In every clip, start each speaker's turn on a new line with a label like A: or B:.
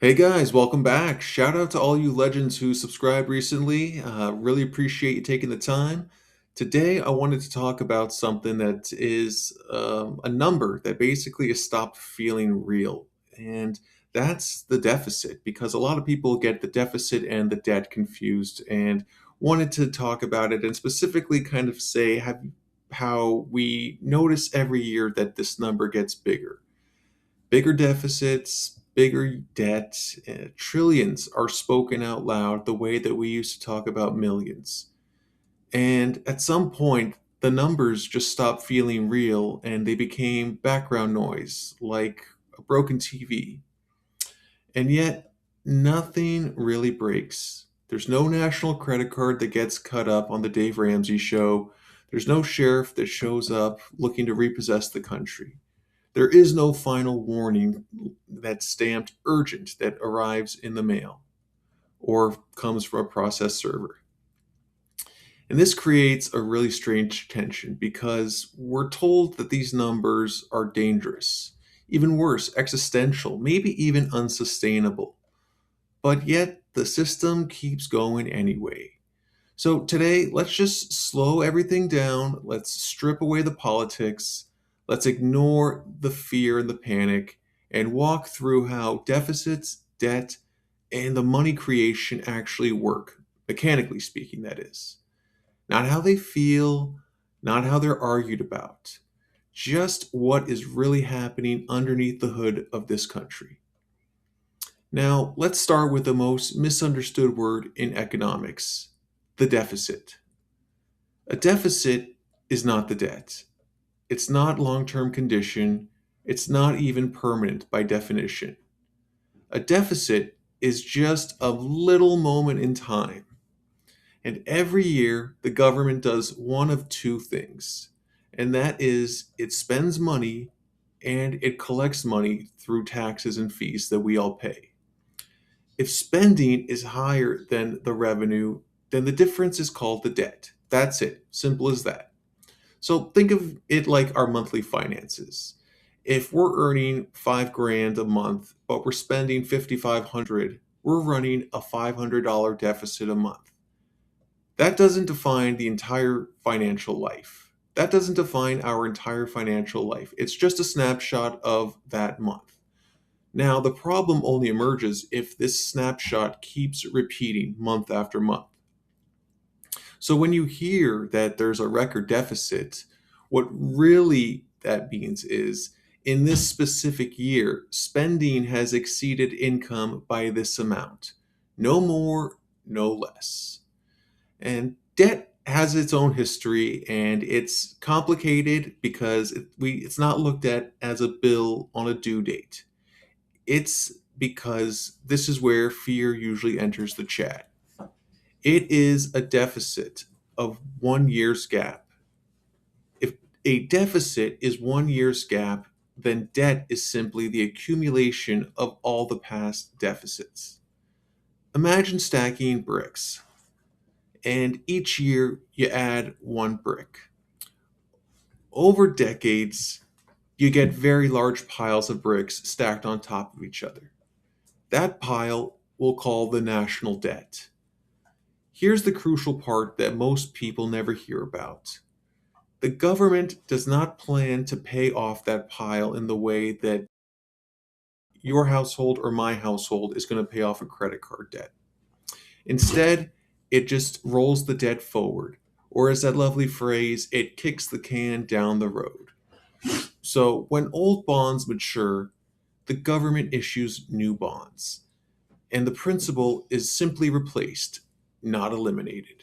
A: Hey guys, welcome back. Shout out to all you legends who subscribed recently. Really appreciate you taking the time. Today, I wanted to talk about something that is a number that basically has stopped feeling real. And that's the deficit, because a lot of people get the deficit and the debt confused and wanted to talk about it and specifically kind of say how we notice every year that this number gets bigger. Bigger deficits, bigger debt, trillions are spoken out loud the way that we used to talk about millions. And at some point, the numbers just stopped feeling real and they became background noise, like a broken TV. And yet, nothing really breaks. There's no national credit card that gets cut up on the Dave Ramsey show. There's no sheriff that shows up looking to repossess the country. There is no final warning that's stamped urgent that arrives in the mail or comes from a process server. And this creates a really strange tension because we're told that these numbers are dangerous, even worse, existential, maybe even unsustainable. But yet the system keeps going anyway. So today, let's just slow everything down. Let's strip away the politics. Let's ignore the fear and the panic and walk through how deficits, debt, and the money creation actually work, mechanically speaking, that is. Not how they feel, not how they're argued about, just what is really happening underneath the hood of this country. Now, let's start with the most misunderstood word in economics, the deficit. A deficit is not the debt. It's not long-term condition. It's not even permanent by definition. A deficit is just a little moment in time. And every year, the government does one of two things. And that is it spends money and it collects money through taxes and fees that we all pay. If spending is higher than the revenue, then the difference is called the debt. That's it. Simple as that. So think of it like our monthly finances. If we're earning 5 grand a month, but we're spending 5,500, we're running a $500 deficit a month. That doesn't define the entire financial life. That doesn't define our entire financial life. It's just a snapshot of that month. Now, the problem only emerges if this snapshot keeps repeating month after month. So when you hear that there's a record deficit, what really that means is in this specific year, spending has exceeded income by this amount. No more, no less. And debt has its own history and it's complicated because it's not looked at as a bill on a due date. It's because this is where fear usually enters the chat. It is a deficit of 1 year's gap. If a deficit is 1 year's gap, then debt is simply the accumulation of all the past deficits. Imagine stacking bricks, and each year you add one brick. Over decades, you get very large piles of bricks stacked on top of each other. That pile we'll call the national debt. Here's the crucial part that most people never hear about. The government does not plan to pay off that pile in the way that your household or my household is going to pay off a credit card debt. Instead, it just rolls the debt forward, or as that lovely phrase, it kicks the can down the road. So when old bonds mature, the government issues new bonds, and the principal is simply replaced, not eliminated.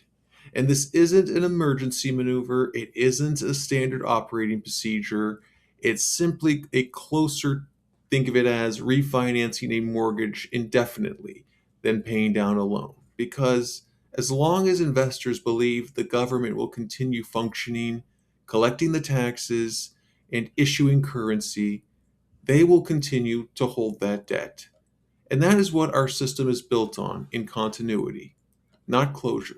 A: And this isn't an emergency maneuver, it isn't a standard operating procedure. It's simply a closer, think of it as refinancing a mortgage indefinitely than paying down a loan. Because as long as investors believe the government will continue functioning, collecting the taxes, and issuing currency, they will continue to hold that debt. And that is what our system is built on in continuity, not closure.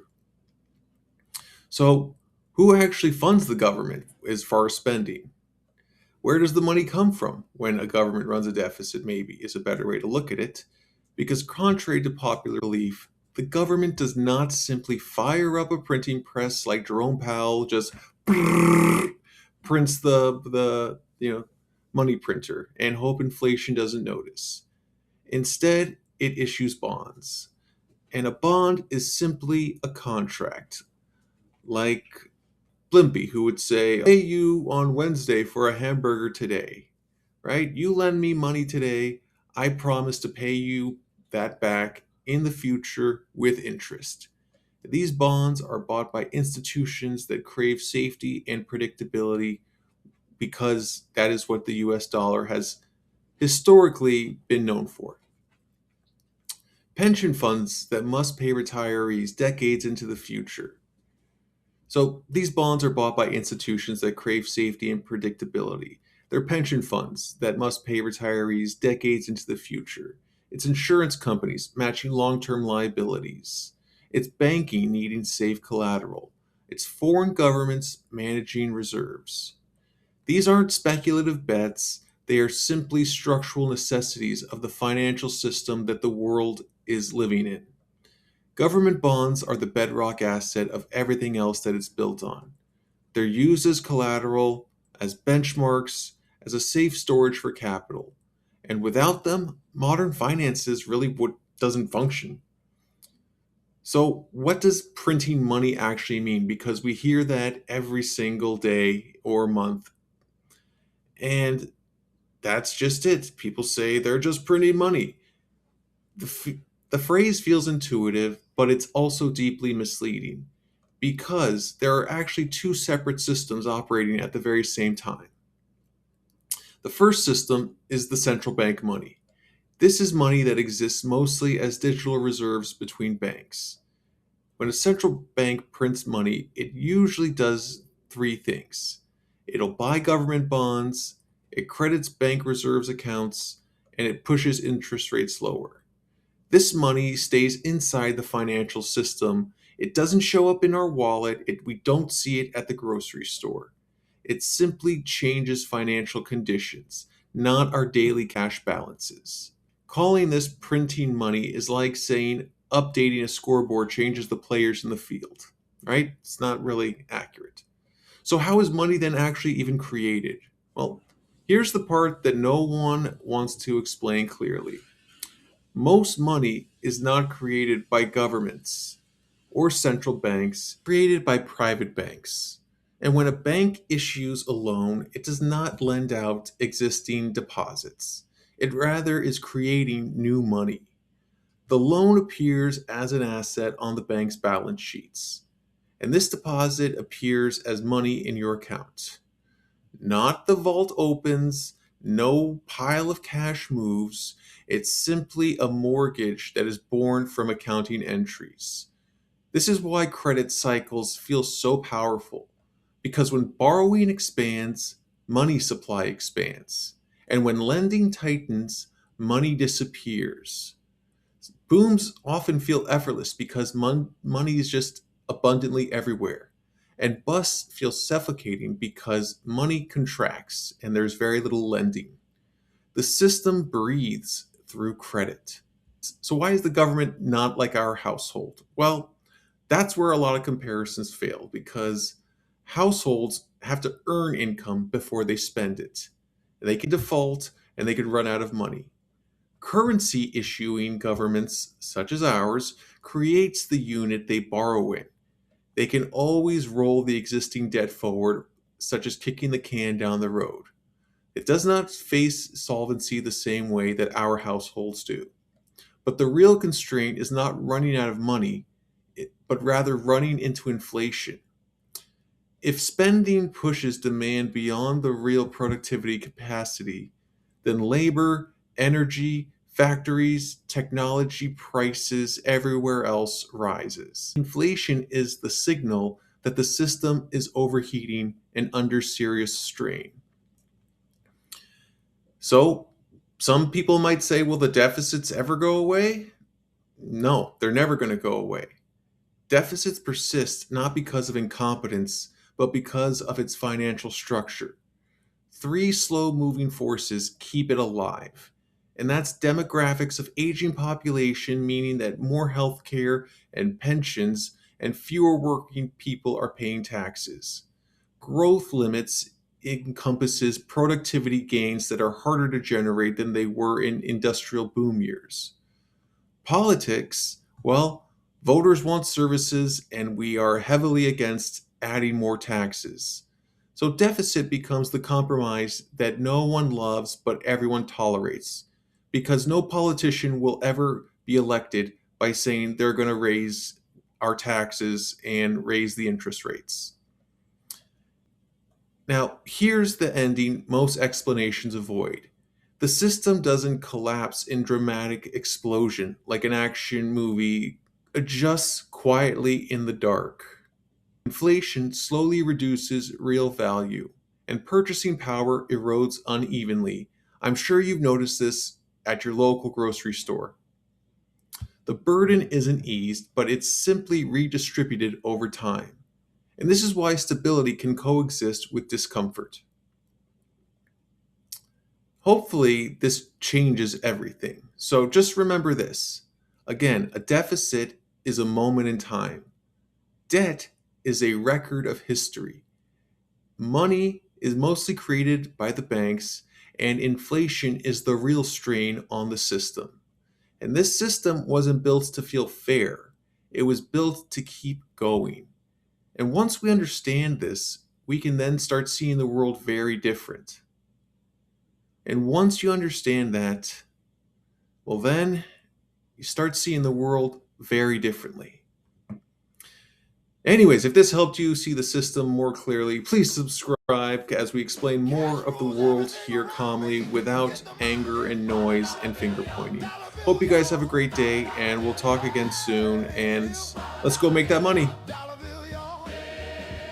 A: So, who actually funds the government as far as spending? Where does the money come from when a government runs a deficit, maybe, is a better way to look at it. Because, contrary to popular belief, the government does not simply fire up a printing press like Jerome Powell just prints the money printer and hope inflation doesn't notice. Instead, it issues bonds. And a bond is simply a contract. Like Blimpie, who would say, "I'll pay you on Wednesday for a hamburger today." Right? You lend me money today, I promise to pay you that back in the future with interest. These bonds are bought by institutions that crave safety and predictability because that is what the US dollar has historically been known for. Pension funds that must pay retirees decades into the future. So these bonds are bought by institutions that crave safety and predictability. They're pension funds that must pay retirees decades into the future. It's insurance companies matching long-term liabilities. It's banking needing safe collateral. It's foreign governments managing reserves. These aren't speculative bets. They are simply structural necessities of the financial system that the world is living in. Government bonds are the bedrock asset of everything else that it's built on. They're used as collateral, as benchmarks, as a safe storage for capital. And without them, modern finances really doesn't function. So, what does printing money actually mean? Because we hear that every single day or month. And that's just it. People say they're just printing money. The phrase feels intuitive, but it's also deeply misleading because there are actually two separate systems operating at the very same time. The first system is the central bank money. This is money that exists mostly as digital reserves between banks. When a central bank prints money, it usually does three things. It'll buy government bonds, it credits bank reserves accounts, and it pushes interest rates lower. This money stays inside the financial system. It doesn't show up in our wallet. We don't see it at the grocery store. It simply changes financial conditions, not our daily cash balances. Calling this printing money is like saying updating a scoreboard changes the players in the field, right? It's not really accurate. So, how is money then actually even created? Well, here's the part that no one wants to explain clearly. Most money is not created by governments or central banks, created by private banks. And when a bank issues a loan, it does not lend out existing deposits. It rather is creating new money. The loan appears as an asset on the bank's balance sheets, and this deposit appears as money in your account. Not the vault opens, no pile of cash moves. It's simply a mortgage that is born from accounting entries. This is why credit cycles feel so powerful, because when borrowing expands, money supply expands. And when lending tightens, money disappears. Booms often feel effortless because money is just abundantly everywhere. And busts feel suffocating because money contracts and there's very little lending. The system breathes through credit. So, why is the government not like our household? Well, that's where a lot of comparisons fail because households have to earn income before they spend it. They can default and they can run out of money. Currency issuing governments, such as ours, creates the unit they borrow in. They can always roll the existing debt forward, such as kicking the can down the road. It does not face solvency the same way that our households do. But the real constraint is not running out of money, but rather running into inflation. If spending pushes demand beyond the real productivity capacity, then labor, energy, factories, technology prices everywhere else rises. Inflation is the signal that the system is overheating and under serious strain. So, some people might say, will the deficits ever go away? No, they're never going to go away. Deficits persist not because of incompetence, but because of its financial structure. Three slow moving forces keep it alive. And that's demographics of aging population, meaning that more healthcare and pensions and fewer working people are paying taxes. Growth limits encompasses productivity gains that are harder to generate than they were in industrial boom years. Politics, well, voters want services and we are heavily against adding more taxes. So deficit becomes the compromise that no one loves but everyone tolerates because no politician will ever be elected by saying they're going to raise our taxes and raise the interest rates. Now, here's the ending most explanations avoid. The system doesn't collapse in dramatic explosion like an action movie adjusts quietly in the dark. Inflation slowly reduces real value, and purchasing power erodes unevenly. I'm sure you've noticed this at your local grocery store. The burden isn't eased, but it's simply redistributed over time. And this is why stability can coexist with discomfort. Hopefully, this changes everything. So just remember this. Again, a deficit is a moment in time. Debt is a record of history. Money is mostly created by the banks, and inflation is the real strain on the system. And this system wasn't built to feel fair, it was built to keep going. And once we understand this, we can then start seeing the world very different. And once you understand that, well, then you start seeing the world very differently. Anyways, if this helped you see the system more clearly, please subscribe as we explain more of the world here calmly without anger and noise and finger pointing. Hope you guys have a great day and we'll talk again soon and let's go make that money.